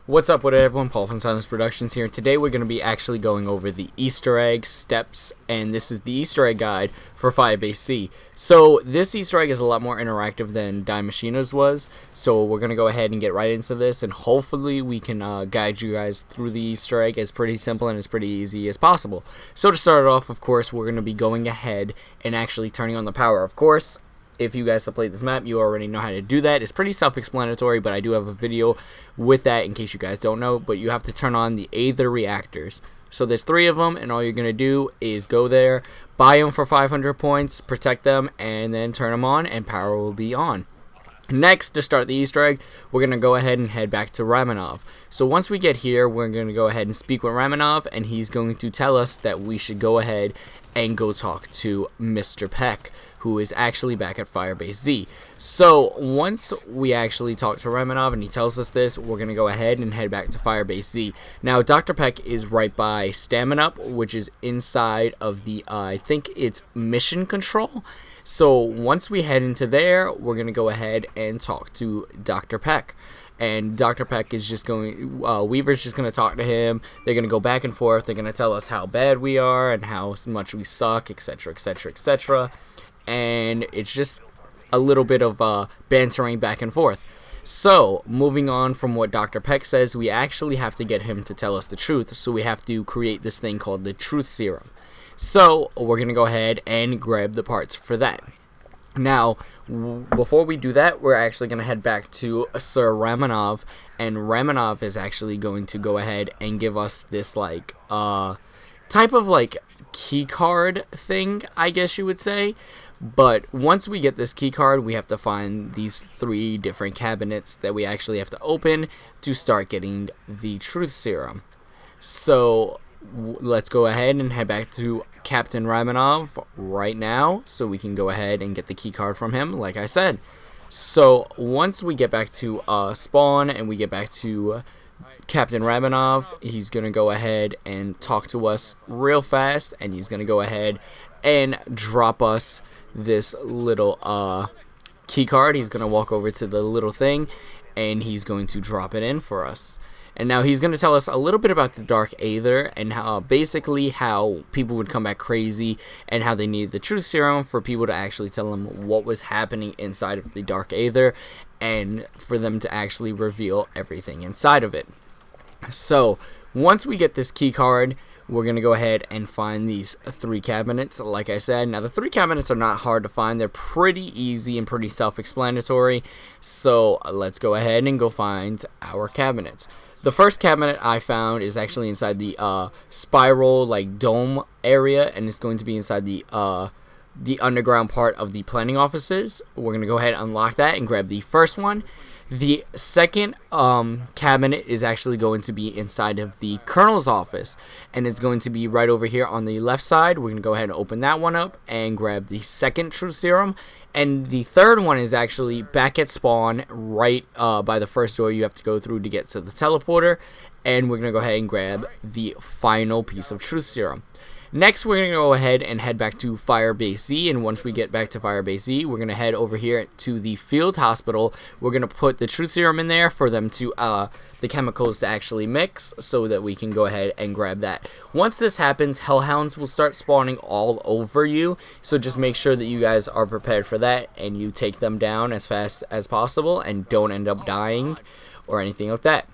What's up with everyone, Paul from Silence Productions here. Today we're going to be actually going over the Easter egg steps, and this is the Easter egg guide for FIREBASE C. So this Easter egg is a lot more interactive than Dime Machina's was, so we're going to go ahead and get right into this, and hopefully we can guide you guys through the Easter egg as pretty simple and as pretty easy as possible. So to start off, of course, we're going to be going ahead and actually turning on the power. Of course, if you guys have played this map, you already know how to do that. It's pretty self-explanatory, but I do have a video with that in case you guys don't know. But you have to turn on the aether reactors. So there's 3 of them, and all you're going to do is go there, buy them for 500 points, protect them, and then turn them on, and power will be on. Next, to start the Easter egg, we're going to go ahead and head back to Ramanov. So once we get here, we're going to go ahead and speak with Ramanov, and he's going to tell us that we should go ahead and go talk to Mr. Peck, who is actually back at FIREBASE Z. So once we actually talk to Ramanov and he tells us this, we're going to go ahead and head back to FIREBASE Z. Now, Dr. Peck is right by Stamina, which is inside of the, I think it's mission control. So once we head into there, we're going to go ahead and talk to Dr. Peck. And Dr. Peck is just going, Weaver's just going to talk to him. They're going to go back and forth. They're going to tell us how bad we are and how much we suck, etc., etc., etc. And it's just a little bit of bantering back and forth. So, moving on from what Dr. Peck says, we actually have to get him to tell us the truth. So we have to create this thing called the truth serum. So, we're going to go ahead and grab the parts for that. Now, before we do that, we're actually going to head back to Sir Ramanov, and Ramanov is actually going to go ahead and give us this, like, type of, like, key card thing, I guess you would say. But once we get this key card, we have to find these 3 different cabinets that we actually have to open to start getting the truth serum. So let's go ahead and head back to Captain Ramanov right now so we can go ahead and get the key card from him, like I said. So once we get back to spawn and we get back to Captain Ramanov, he's going to go ahead and talk to us real fast, and he's going to go ahead and drop us this little key card. He's going to walk over to the little thing, and he's going to drop it in for us. And now he's going to tell us a little bit about the Dark Aether and how basically how people would come back crazy and how they needed the truth serum for people to actually tell them what was happening inside of the Dark Aether and for them to actually reveal everything inside of it. So once we get this key card, we're going to go ahead and find these 3 cabinets, like I said. Now, the 3 cabinets are not hard to find. They're pretty easy and pretty self-explanatory. So let's go ahead and go find our cabinets. The first cabinet I found is actually inside the spiral, like, dome area, and it's going to be inside the underground part of the planning offices. We're going to go ahead and unlock that and grab the first one. The second cabinet is actually going to be inside of the Colonel's office, and it's going to be right over here on the left side. We're going to go ahead and open that one up and grab the second truth serum. And the third one is actually back at spawn, right by the first door you have to go through to get to the teleporter. And we're going to go ahead and grab the final piece of truth serum. Next, we're going to go ahead and head back to FIREBASE Z, and once we get back to FIREBASE Z, we're going to head over here to the field hospital. We're going to put the truth serum in there for them to, the chemicals to actually mix so that we can go ahead and grab that. Once this happens, hellhounds will start spawning all over you, so just make sure that you guys are prepared for that and you take them down as fast as possible and don't end up dying or anything like that.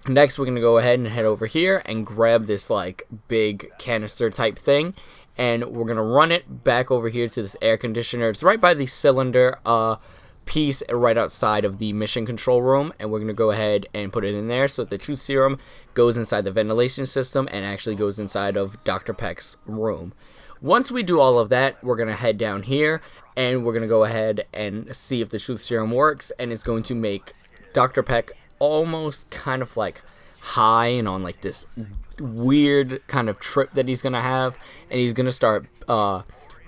Next, we're going to go ahead and head over here and grab this, like, big canister type thing. And we're going to run it back over here to this air conditioner. It's right by the cylinder piece right outside of the mission control room. And we're going to go ahead and put it in there so that the truth serum goes inside the ventilation system and actually goes inside of Dr. Peck's room. Once we do all of that, we're going to head down here. And we're going to go ahead and see if the truth serum works. And it's going to make Dr. Peck almost kind of like high and on like this weird kind of trip that he's gonna have, and he's gonna start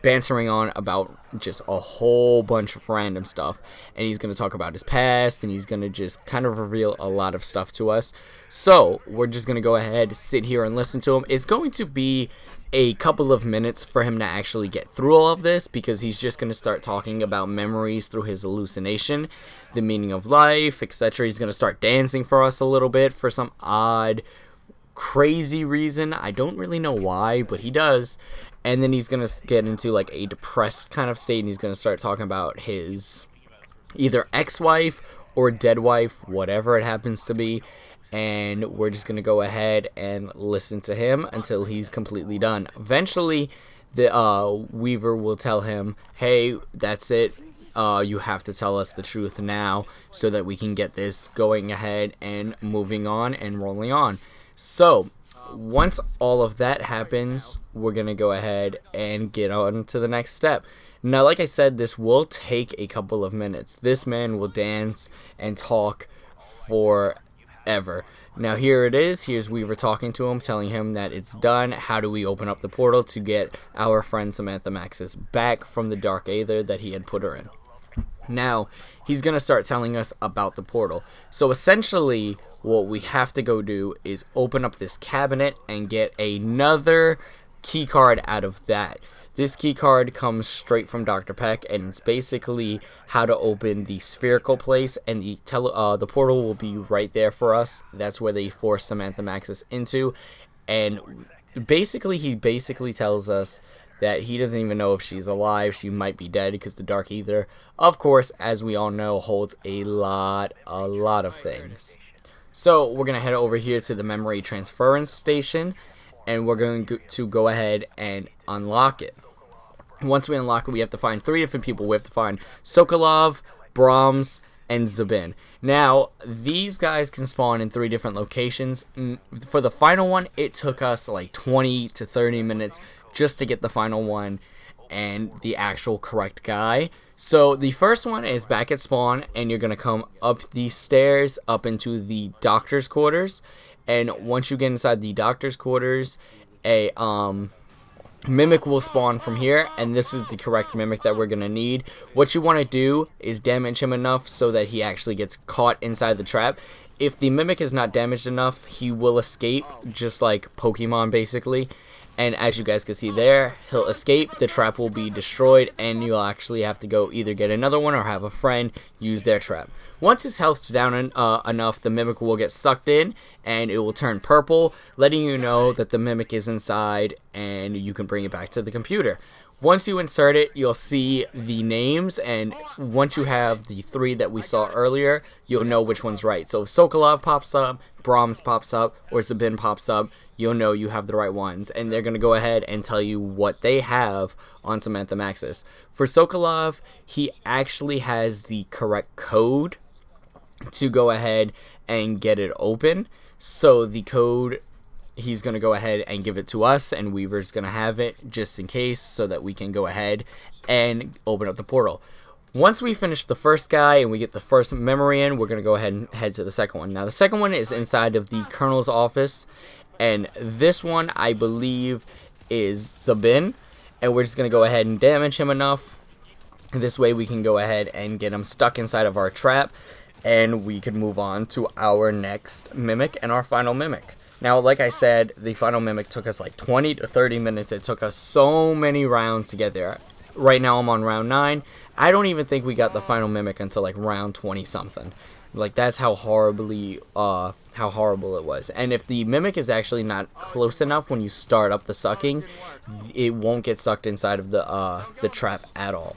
bantering on about just a whole bunch of random stuff, and he's gonna talk about his past, and he's gonna just kind of reveal a lot of stuff to us. So we're just gonna go ahead, sit here and listen to him. It's going to be a couple of minutes for him to actually get through all of this, because he's just going to start talking about memories through his hallucination, the meaning of life, etc. He's going to start dancing for us a little bit for some odd, crazy reason. I don't really know why, but he does. And then he's going to get into like a depressed kind of state, and he's going to start talking about his either ex-wife or dead wife, whatever it happens to be. And we're just going to go ahead and listen to him until he's completely done. Eventually, the Weaver will tell him, hey, that's it. You have to tell us the truth now so that we can get this going ahead and moving on and rolling on. So, once all of that happens, we're going to go ahead and get on to the next step. Now, like I said, this will take a couple of minutes. This man will dance and talk for ever. Now here it is. Here's Weaver talking to him, telling him that it's done. How do we open up the portal to get our friend Samantha Maxis back from the dark aether that he had put her in? Now he's gonna start telling us about the portal. So essentially what we have to go do is open up this cabinet and get another key card out of that. This key card comes straight from Dr. Peck, and it's basically how to open the spherical place, and the portal will be right there for us. That's where they force Samantha Maxis into, and basically he tells us that he doesn't even know if she's alive. She might be dead, because the dark aether, of course, as we all know, holds a lot of things. So we're going to head over here to the memory transference station, and we're going to go ahead and unlock it. Once we unlock it, we have to find 3 different people. We have to find Sokolov, Brahms, and Zabin. Now, these guys can spawn in 3 different locations. For the final one, it took us like 20 to 30 minutes just to get the final one and the actual correct guy. So the first one is back at spawn, and you're going to come up these stairs up into the doctor's quarters. And once you get inside the doctor's quarters, a mimic will spawn from here, and this is the correct mimic that we're gonna need. What you want to do is damage him enough so that he actually gets caught inside the trap. If the mimic is not damaged enough, he will escape, just like Pokemon basically. And as you guys can see there, he'll escape, the trap will be destroyed, and you'll actually have to go either get another one or have a friend use their trap. Once his health's down enough, the mimic will get sucked in, and it will turn purple, letting you know that the mimic is inside, and you can bring it back to the computer. Once you insert it, you'll see the names, and once you have the 3 that we saw earlier, you'll know which one's right. So if Sokolov pops up, Brahms pops up, or Zabin pops up, you'll know you have the right ones. And they're going to go ahead and tell you what they have on Samantha Maxis. For Sokolov, he actually has the correct code to go ahead and get it open. So the code, he's going to go ahead and give it to us, and Weaver's going to have it just in case so that we can go ahead and open up the portal. Once we finish the first guy and we get the first memory in, we're going to go ahead and head to the second one. Now, the second one is inside of the Colonel's office, and this one, I believe, is Zabin, and we're just going to go ahead and damage him enough. This way we can go ahead and get him stuck inside of our trap, and we can move on to our next mimic and our final mimic. Now, like I said, the final mimic took us like 20 to 30 minutes. It took us so many rounds to get there. Right now I'm on round 9. I don't even think we got the final mimic until like round 20 something. Like, that's how horrible it was. And if the mimic is actually not close enough when you start up the sucking, it won't get sucked inside of the trap at all.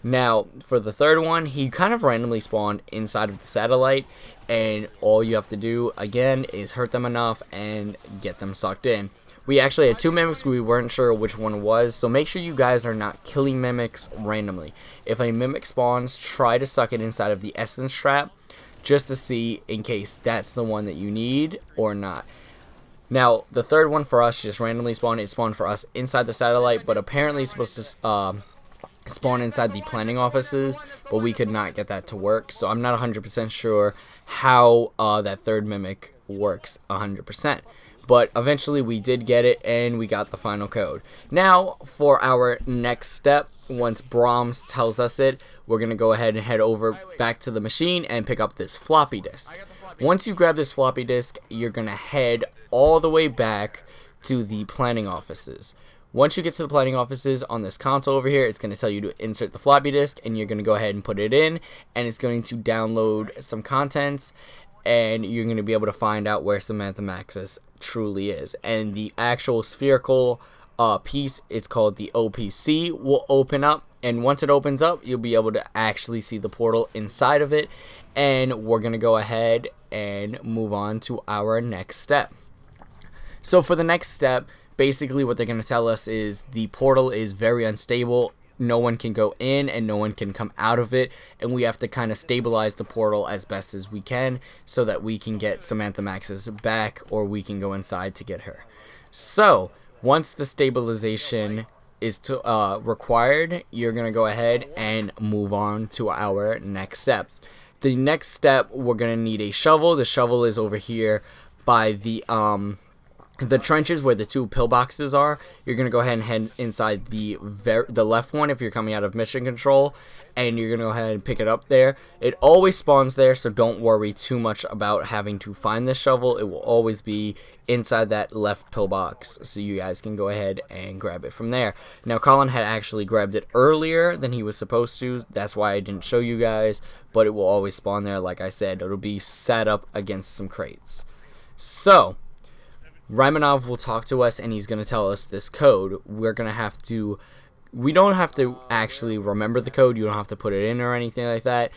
Now, for the third one, he kind of randomly spawned inside of the satellite, and all you have to do, again, is hurt them enough and get them sucked in. We actually had 2 mimics, we weren't sure which one it was, so make sure you guys are not killing mimics randomly. If a mimic spawns, try to suck it inside of the essence trap, just to see in case that's the one that you need or not. Now, the third one for us just randomly spawned. It spawned for us inside the satellite, but apparently it's supposed to spawn inside the planning offices, but we could not get that to work, so I'm not 100% sure how that third mimic works 100%. But eventually we did get it, and we got the final code. Now, for our next step, once Brahms tells us it, we're going to go ahead and head over back to the machine and pick up this floppy disk. Once you grab this floppy disk, you're going to head all the way back to the planning offices. Once you get to the planning offices on this console over here, it's going to tell you to insert the floppy disk, and you're going to go ahead and put it in, and it's going to download some contents, and you're going to be able to find out where Samantha Maxis truly is. And the actual spherical piece, it's called the OPC, will open up, and once it opens up, you'll be able to actually see the portal inside of it. And we're going to go ahead and move on to our next step. So for the next step, basically what they're going to tell us is the portal is very unstable. No one can go in and no one can come out of it, and we have to kind of stabilize the portal as best as we can so that we can get Samantha Maxis back, or we can go inside to get her. So once the stabilization is required, you're going to go ahead and move on to our next step. The next step, we're going to need a shovel. The shovel is over here by the trenches where the 2 pillboxes are. You're going to go ahead and head inside the left one if you're coming out of mission control, and you're going to go ahead and pick it up there. It always spawns there, so don't worry too much about having to find the shovel. It will always be inside that left pillbox, so you guys can go ahead and grab it from there. Now, Colin had actually grabbed it earlier than he was supposed to. That's why I didn't show you guys, but it will always spawn there. Like I said, it'll be set up against some crates. So Raimanov will talk to us, and he's going to tell us this code. We don't have to actually remember the code. You don't have to put it in or anything like that.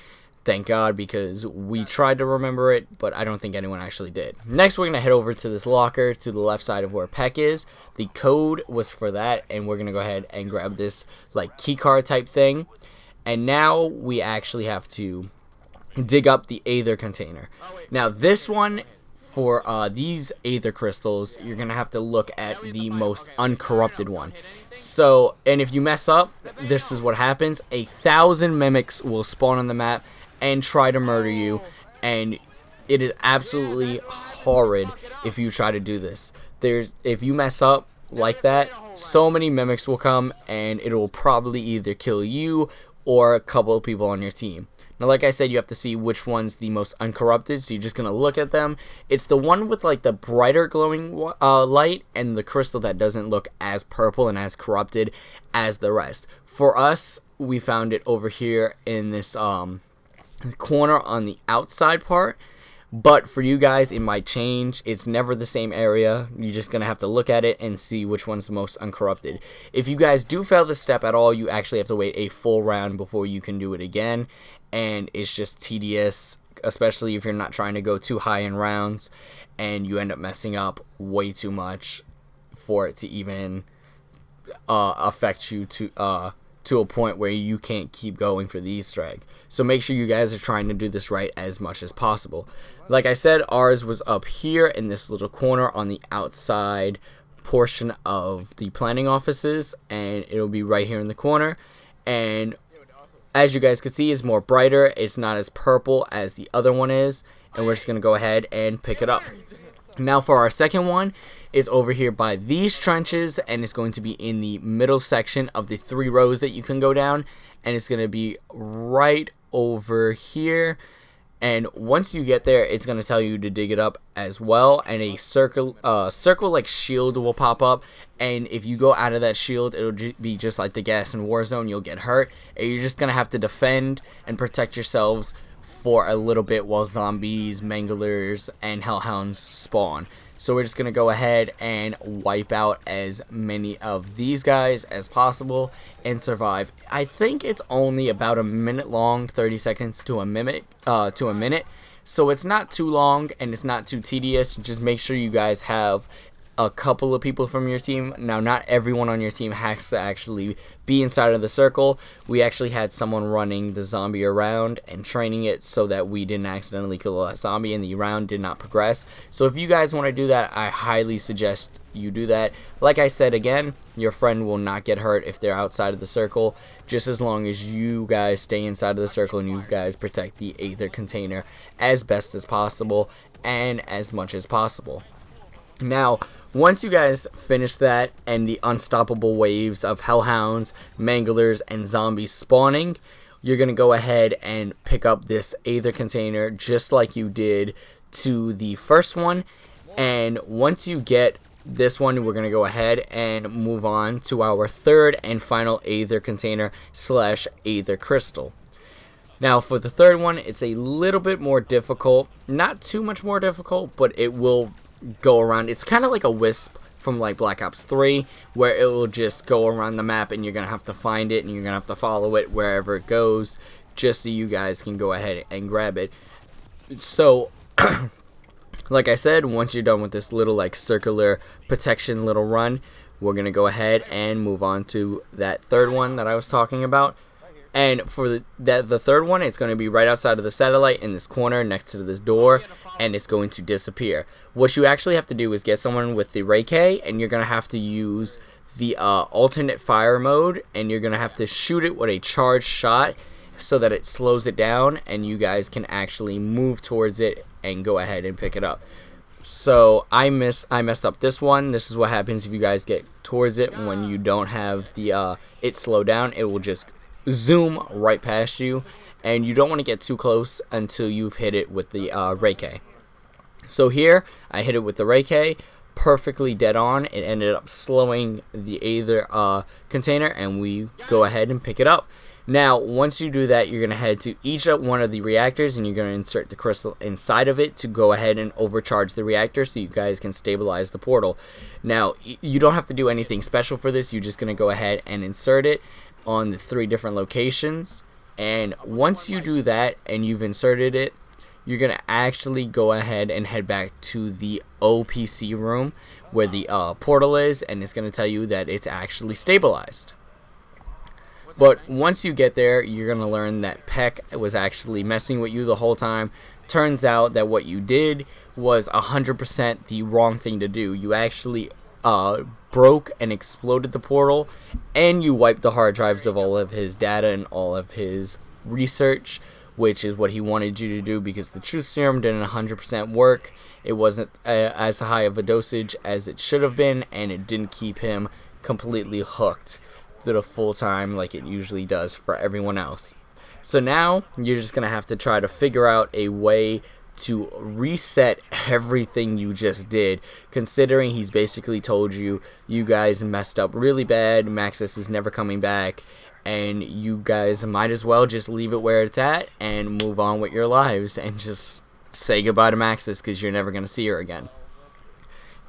Thank God, because we tried to remember it, but I don't think anyone actually did. Next, we're going to head over to this locker to the left side of where Peck is. The code was for that, and we're going to go ahead and grab this like keycard type thing. And now we actually have to dig up the aether container. Now, this one, for these aether crystals, you're going to have to look at the most uncorrupted one. So, and if you mess up, this is what happens. 1,000 mimics will spawn on the map and try to murder you, and it is absolutely horrid if you try to do this. If you mess up like that, so many mimics will come, and it will probably either kill you or a couple of people on your team. Now, like I said, you have to see which one's the most uncorrupted, so you're just going to look at them. It's the one with like the brighter glowing light, and the crystal that doesn't look as purple and as corrupted as the rest. For us, we found it over here in this corner on the outside part, but for you guys, it might change. It's never the same area. You're just going to have to look at it and see which one's the most uncorrupted. If you guys do fail this step at all, you actually have to wait a full round before you can do it again, and it's just tedious, especially if you're not trying to go too high in rounds, and you end up messing up way too much for it to even affect you to a point where you can't keep going for the Easter egg. So make sure you guys are trying to do this right as much as possible. Like I said, ours was up here in this little corner on the outside portion of the planning offices, and it'll be right here in the corner. And as you guys can see, it's more brighter. It's not as purple as the other one is, and we're just going to go ahead and pick it up. Now for our second one, is over here by these trenches, and it's going to be in the middle section of the 3 rows that you can go down, and it's going to be right over here. And once you get there, it's going to tell you to dig it up as well, and a circle like shield will pop up, and if you go out of that shield, it'll be just like the gas in Warzone. You'll get hurt, and you're just going to have to defend and protect yourselves for a little bit while zombies, manglers, and hellhounds spawn. So we're just going to go ahead and wipe out as many of these guys as possible and survive. I think it's only about a minute long, 30 seconds to a minute. So it's not too long and it's not too tedious. Just make sure you guys have a couple of people from your team. Now, not everyone on your team has to actually be inside of the circle. We actually had someone running the zombie around and training it so that we didn't accidentally kill a zombie and the round did not progress. So if you guys want to do that, I highly suggest you do that. Like I said again, your friend will not get hurt if they're outside of the circle, just as long as you guys stay inside of the circle and you guys protect the aether container as best as possible and as much as possible. Now, once you guys finish that and the unstoppable waves of hellhounds, manglers, and zombies spawning, you're going to go ahead and pick up this aether container just like you did to the first one. And once you get this one, we're going to go ahead and move on to our third and final aether container slash aether crystal. Now for the third one, it's a little bit more difficult, not too much more difficult, but it will go around. It's kind of like a wisp from like Black Ops 3, where it will just go around the map and you're going to have to find it and you're going to have to follow it wherever it goes, just so you guys can go ahead and grab it. So like I said, once you're done with this little like circular protection little run, we're going to go ahead and move on to that third one that I was talking about. And for the third one, it's going to be right outside of the satellite in this corner next to this door, and it's going to disappear. What you actually have to do is get someone with the Ray K, and you're going to have to use the alternate fire mode, and you're going to have to shoot it with a charged shot so that it slows it down, and you guys can actually move towards it and go ahead and pick it up. So I messed up this one. This is what happens if you guys get towards it when you don't have the it slow down. It will just zoom right past you, and you don't want to get too close until you've hit it with the Ray K. So here I hit it with the Ray K, perfectly dead on. It ended up slowing the aether container, and we go ahead and pick it up. Now once you do that, you're going to head to each one of the reactors, and you're going to insert the crystal inside of it to go ahead and overcharge the reactor so you guys can stabilize the portal. Now you don't have to do anything special for this. You're just going to go ahead and insert it on the 3 different locations, and once you do that and you've inserted it, you're gonna actually go ahead and head back to the OPC room where the portal is, and it's gonna tell you that it's actually stabilized. But once you get there, you're gonna learn that Peck was actually messing with you the whole time. Turns out that what you did was 100% the wrong thing to do. You actually broke and exploded the portal, and you wiped the hard drives of all of his data and all of his research, which is what he wanted you to do, because the truth serum didn't 100% work. It wasn't as high of a dosage as it should have been, and it didn't keep him completely hooked through the full time like it usually does for everyone else. So now you're just gonna have to try to figure out a way to reset everything you just did, considering he's basically told you you guys messed up really bad, Maxis is never coming back, and you guys might as well just leave it where it's at and move on with your lives and just say goodbye to Maxis, because you're never going to see her again.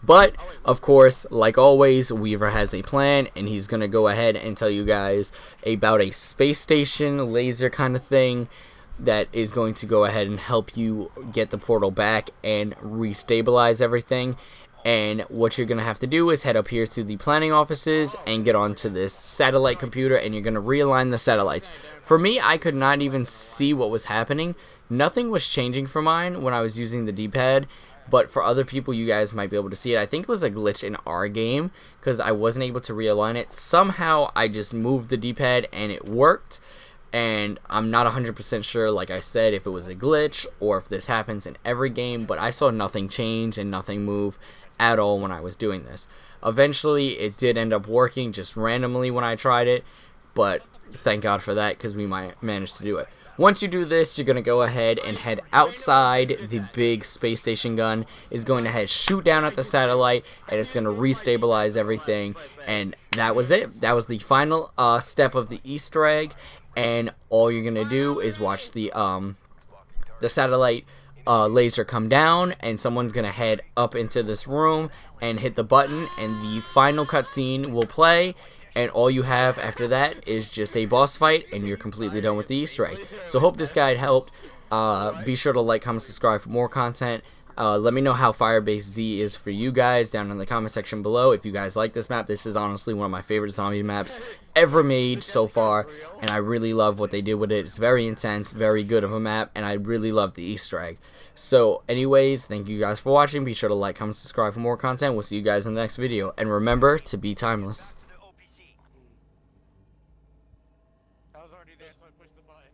But of course, like always, Weaver has a plan, and he's going to go ahead and tell you guys about a space station laser kind of thing that is going to go ahead and help you get the portal back and restabilize everything. And what you're going to have to do is head up here to the planning offices and get onto this satellite computer, and you're going to realign the satellites. For me, I could not even see what was happening. Nothing was changing for mine when I was using the D-pad, but for other people, you guys might be able to see it. I think it was a glitch in our game because I wasn't able to realign it. Somehow I just moved the D-pad and it worked. And I'm not 100% sure, like I said, if it was a glitch or if this happens in every game, but I saw nothing change and nothing move at all when I was doing this. Eventually, it did end up working just randomly when I tried it, but thank God for that, because we might manage to do it. Once you do this, you're going to go ahead and head outside. The big space station gun is going to shoot down at the satellite, and it's going to restabilize everything. And that was it. That was the final step of the Easter egg. And all you're gonna do is watch the satellite laser come down, and someone's gonna head up into this room and hit the button, and the final cutscene will play. And all you have after that is just a boss fight, and you're completely done with the Easter egg. So hope this guide helped. Be sure to like, comment, subscribe for more content. Let me know how FIREBASE Z is for you guys down in the comment section below. If you guys like this map, this is honestly one of my favorite zombie maps ever made so far, and I really love what they did with it. It's very intense, very good of a map, and I really love the Easter egg. So anyways, thank you guys for watching. Be sure to like, comment, subscribe for more content. We'll see you guys in the next video, and remember to be timeless. I was already there, so I pushed the button.